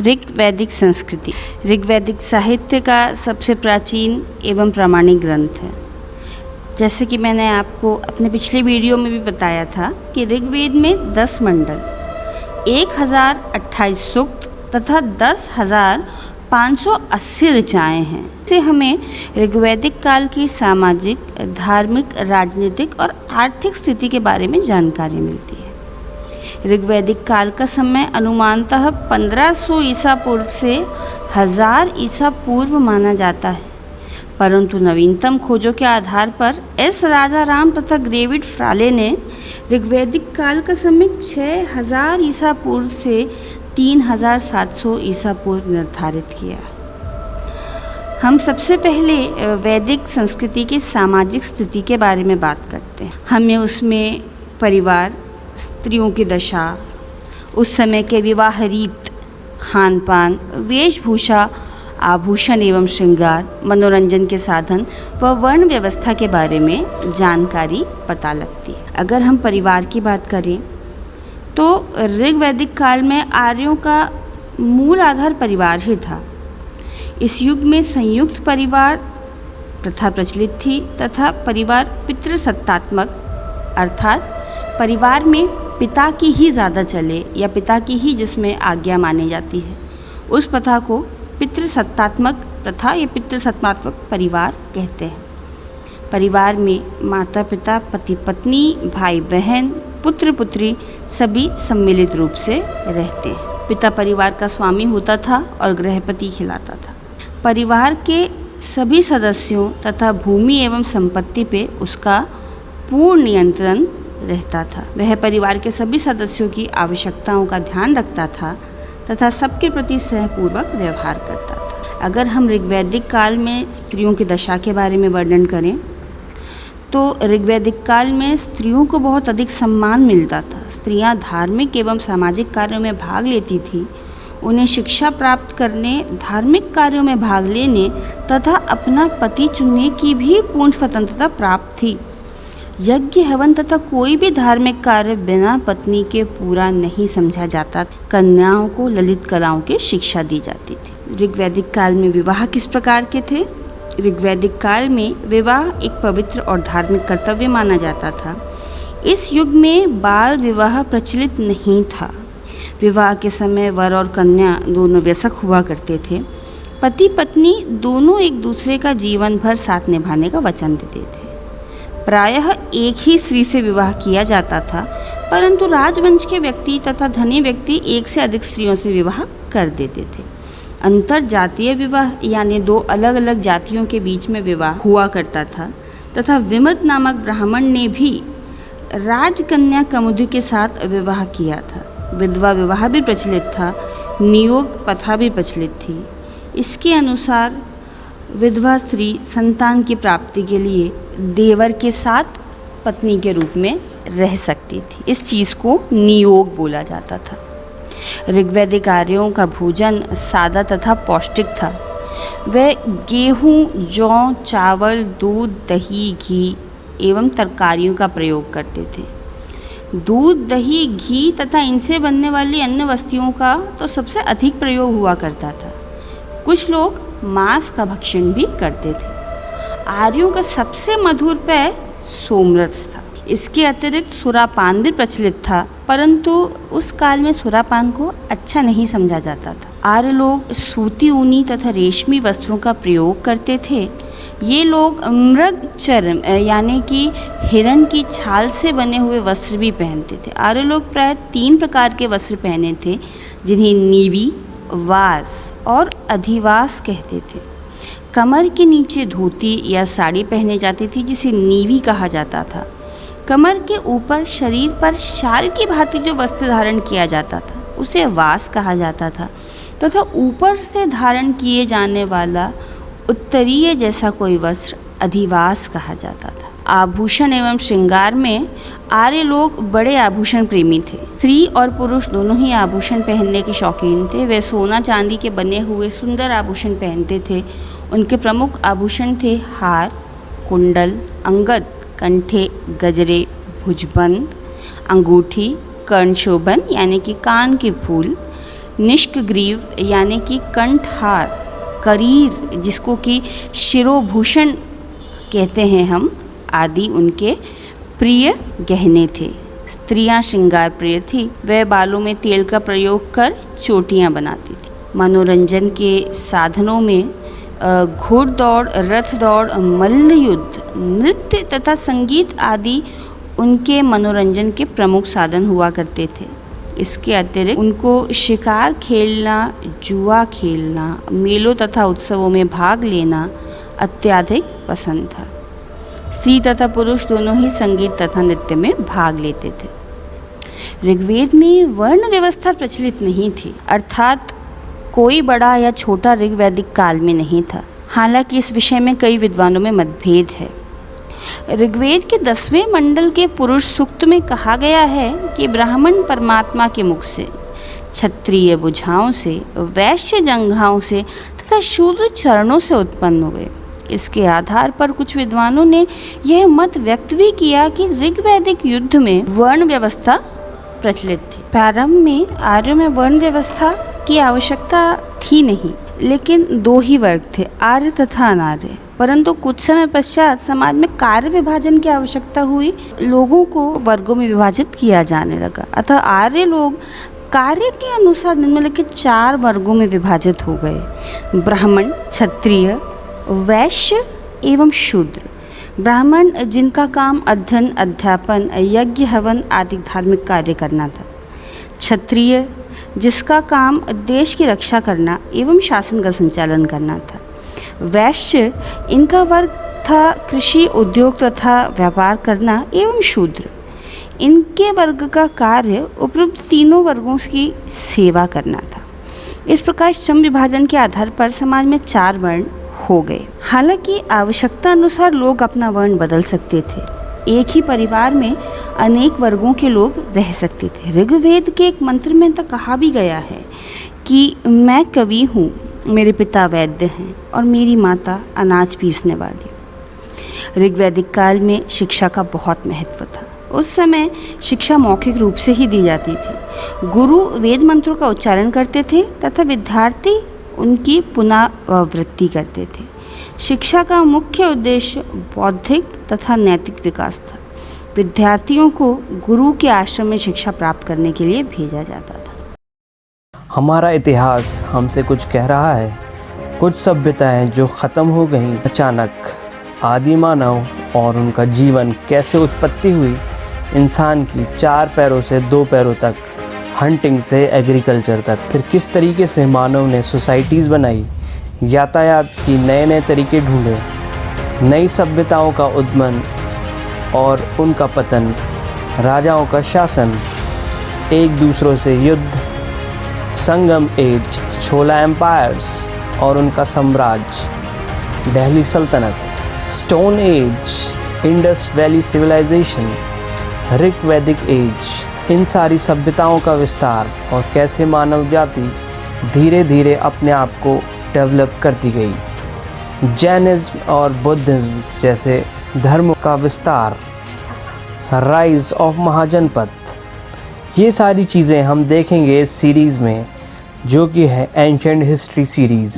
ऋग्वैदिक संस्कृति ऋग्वैदिक साहित्य का सबसे प्राचीन एवं प्रामाणिक ग्रंथ है। जैसे कि मैंने आपको अपने पिछले वीडियो में भी बताया था कि ऋग्वेद में 10 मंडल, 1028 सूक्त तथा 10,580 ऋचाएँ हैं। इससे हमें ऋग्वैदिक काल की सामाजिक, धार्मिक, राजनीतिक और आर्थिक स्थिति के बारे में जानकारी मिलती है। ऋग्वैदिक काल का समय अनुमानतः 1500 ईसा पूर्व से 1000 ईसा पूर्व माना जाता है, परंतु नवीनतम खोजों के आधार पर एस राजाराम तथा ग्रेविड फ्राले ने ऋग्वैदिक काल का समय 6000 ईसा पूर्व से 3700 ईसा पूर्व निर्धारित किया। हम सबसे पहले वैदिक संस्कृति की सामाजिक स्थिति के बारे में बात करते हैं। हमें उसमें परिवार, स्त्रियों की दशा, उस समय के विवाह रीत, खान पान, वेशभूषा, आभूषण एवं श्रृंगार, मनोरंजन के साधन व वर्ण व्यवस्था के बारे में जानकारी पता लगती है। अगर हम परिवार की बात करें तो ऋग्वैदिक काल में आर्यों का मूल आधार परिवार ही था। इस युग में संयुक्त परिवार प्रथा प्रचलित थी तथा परिवार पितृसत्तात्मक अर्थात परिवार में पिता की ही ज़्यादा चले या पिता की ही जिसमें आज्ञा मानी जाती है, उस प्रथा को पितृसत्तात्मक प्रथा या पितृसत्तात्मक परिवार कहते हैं। परिवार में माता पिता, पति पत्नी, भाई बहन, पुत्र पुत्री सभी सम्मिलित रूप से रहते हैं। पिता परिवार का स्वामी होता था और गृहपति खिलाता था। परिवार के सभी सदस्यों तथा भूमि एवं संपत्ति पे उसका पूर्ण नियंत्रण रहता था। वह परिवार के सभी सदस्यों की आवश्यकताओं का ध्यान रखता था तथा सबके प्रति स्नेहपूर्वक व्यवहार करता था। अगर हम ऋग्वैदिक काल में स्त्रियों की दशा के बारे में वर्णन करें तो ऋग्वैदिक काल में स्त्रियों को बहुत अधिक सम्मान मिलता था। स्त्रियां धार्मिक एवं सामाजिक कार्यों में भाग लेती थीं। उन्हें शिक्षा प्राप्त करने, धार्मिक कार्यों में भाग लेने तथा अपना पति चुनने की भी पूर्ण स्वतंत्रता प्राप्त थी। यज्ञ, हवन तथा कोई भी धार्मिक कार्य बिना पत्नी के पूरा नहीं समझा जाता। कन्याओं को ललित कलाओं की शिक्षा दी जाती थी। ऋग्वैदिक काल में विवाह किस प्रकार के थे? ऋग्वैदिक काल में विवाह एक पवित्र और धार्मिक कर्तव्य माना जाता था। इस युग में बाल विवाह प्रचलित नहीं था। विवाह के समय वर और कन्या दोनों वयस्क हुआ करते थे। पति पत्नी दोनों एक दूसरे का जीवन भर साथ निभाने का वचन देते थे। प्रायः एक ही स्त्री से विवाह किया जाता था, परंतु राजवंश के व्यक्ति तथा धनी व्यक्ति एक से अधिक स्त्रियों से विवाह कर देते थे। अंतर जातीय विवाह यानी दो अलग अलग जातियों के बीच में विवाह हुआ करता था तथा विमत नामक ब्राह्मण ने भी राजकन्या कमुदी के साथ विवाह किया था। विधवा विवाह भी प्रचलित था। नियोग प्रथा भी प्रचलित थी। इसके अनुसार विधवा स्त्री संतान की प्राप्ति के लिए देवर के साथ पत्नी के रूप में रह सकती थी। इस चीज़ को नियोग बोला जाता था। ऋग्वैदिक आर्यों का भोजन सादा तथा पौष्टिक था। वे गेहूँ, जौ, चावल, दूध, दही, घी एवं तरकारियों का प्रयोग करते थे। दूध, दही, घी तथा इनसे बनने वाली अन्य वस्तुओं का तो सबसे अधिक प्रयोग हुआ करता था। कुछ लोग मांस का भक्षण भी करते थे। आर्यों का सबसे मधुर पेय सोमरस था। इसके अतिरिक्त सुरापान भी प्रचलित था, परंतु उस काल में सुरापान को अच्छा नहीं समझा जाता था। आर्य लोग सूती, ऊनी तथा रेशमी वस्त्रों का प्रयोग करते थे। ये लोग मृग चर्म यानी कि हिरण की छाल से बने हुए वस्त्र भी पहनते थे। आर्य लोग प्राय 3 प्रकार के वस्त्र पहने थे, जिन्हें नीवी, वास और अधिवास कहते थे। कमर के नीचे धोती या साड़ी पहने जाती थी, जिसे नीवी कहा जाता था। कमर के ऊपर शरीर पर शाल की भांति जो वस्त्र धारण किया जाता था उसे वास कहा जाता था तथा ऊपर से धारण किए जाने वाला उत्तरीय जैसा कोई वस्त्र अधिवास कहा जाता था। आभूषण एवं श्रृंगार में आर्य लोग बड़े आभूषण प्रेमी थे। स्त्री और पुरुष दोनों ही आभूषण पहनने के शौकीन थे। वे सोना चांदी के बने हुए सुंदर आभूषण पहनते थे। उनके प्रमुख आभूषण थे हार, कुंडल, अंगद, कंठे, गजरे, भुजबंद, अंगूठी, कर्णशोभन यानी कि कान के फूल, निष्कग्रीव यानी कि कंठहार, करीर जिसको कि शिरोभूषण कहते हैं हम, आदि उनके प्रिय गहने थे। स्त्रियां श्रृंगार प्रिय थी। वह बालों में तेल का प्रयोग कर चोटियां बनाती थी। मनोरंजन के साधनों में घोड़दौड़, रथ दौड़, मल्ल युद्ध, नृत्य तथा संगीत आदि उनके मनोरंजन के प्रमुख साधन हुआ करते थे। इसके अतिरिक्त उनको शिकार खेलना, जुआ खेलना, मेलों तथा उत्सवों में भाग लेना अत्यधिक पसंद था। स्त्री तथा पुरुष दोनों ही संगीत तथा नृत्य में भाग लेते थे। ऋग्वेद में वर्ण व्यवस्था प्रचलित नहीं थी, अर्थात कोई बड़ा या छोटा ऋग वैदिक काल में नहीं था। हालांकि इस विषय में कई विद्वानों में मतभेद है। ऋग्वेद के 10वें मंडल के पुरुष सूक्त में कहा गया है कि ब्राह्मण परमात्मा के मुख से, क्षत्रिय भुजाओं से, वैश्य जंघाओं से तथा शूद्र चरणों से उत्पन्न हुए। इसके आधार पर कुछ विद्वानों ने यह मत व्यक्त भी किया कि ऋग्वैदिक युद्ध में वर्ण व्यवस्था प्रचलित थी। प्रारंभ में आर्यों में वर्ण व्यवस्था की आवश्यकता थी नहीं, लेकिन दो ही वर्ग थे, आर्य तथा अनार्य। परंतु कुछ समय पश्चात समाज में कार्य विभाजन की आवश्यकता हुई, लोगों को वर्गों में विभाजित किया जाने लगा। अतः आर्य लोग कार्य के अनुसार निम्नलिखित 4 वर्गों में विभाजित हो गए: ब्राह्मण, क्षत्रिय, वैश्य एवं शूद्र। ब्राह्मण जिनका काम अध्ययन, अध्यापन, यज्ञ, हवन आदि धार्मिक कार्य करना था। क्षत्रिय जिसका काम देश की रक्षा करना एवं शासन का संचालन करना था। वैश्य इनका वर्ग था कृषि, उद्योग तथा व्यापार करना। एवं शूद्र इनके वर्ग का कार्य उपरोक्त तीनों वर्गों की सेवा करना था। इस प्रकार श्रम विभाजन के आधार पर समाज में 4 वर्ण हो गए। हालांकि आवश्यकता अनुसार लोग अपना वर्ण बदल सकते थे। एक ही परिवार में अनेक वर्गों के लोग रह सकते थे। ऋग्वेद के एक मंत्र में तो कहा भी गया है कि मैं कवि हूँ, मेरे पिता वैद्य हैं और मेरी माता अनाज पीसने वाली। ऋग्वैदिक काल में शिक्षा का बहुत महत्व था। उस समय शिक्षा मौखिक रूप से ही दी जाती थी। गुरु वेद मंत्रों का उच्चारण करते थे तथा विद्यार्थी उनकी पुनरावृत्ति करते थे। शिक्षा का मुख्य उद्देश्य बौद्धिक तथा नैतिक विकास था। विद्यार्थियों को गुरु के आश्रम में शिक्षा प्राप्त करने के लिए भेजा जाता था। हमारा इतिहास हमसे कुछ कह रहा है। कुछ सभ्यताएं जो ख़त्म हो गईं अचानक, आदि मानव और उनका जीवन कैसे उत्पत्ति हुई, इंसान की 4 पैरों से 2 पैरों तक, हंटिंग से एग्रीकल्चर तक, फिर किस तरीके से मानव ने सोसाइटीज़ बनाई, यातायात की नए तरीके ढूंढे, नई सभ्यताओं का उद्गमन और उनका पतन, राजाओं का शासन, एक दूसरों से युद्ध, संगम एज, छोला एम्पायर्स और उनका साम्राज्य, दिल्ली सल्तनत, stone age, Indus valley civilisation, Rigvedic age, इन सारी सभ्यताओं का विस्तार और कैसे मानव जाति धीरे धीरे अपने आप को डेवलप करती गई। जैनिज्म और बुद्धिज्म जैसे धर्म का विस्तार, राइज ऑफ महाजनपद, ये सारी चीज़ें हम देखेंगे इस सीरीज़ में, जो कि है एंशिएंट हिस्ट्री सीरीज़।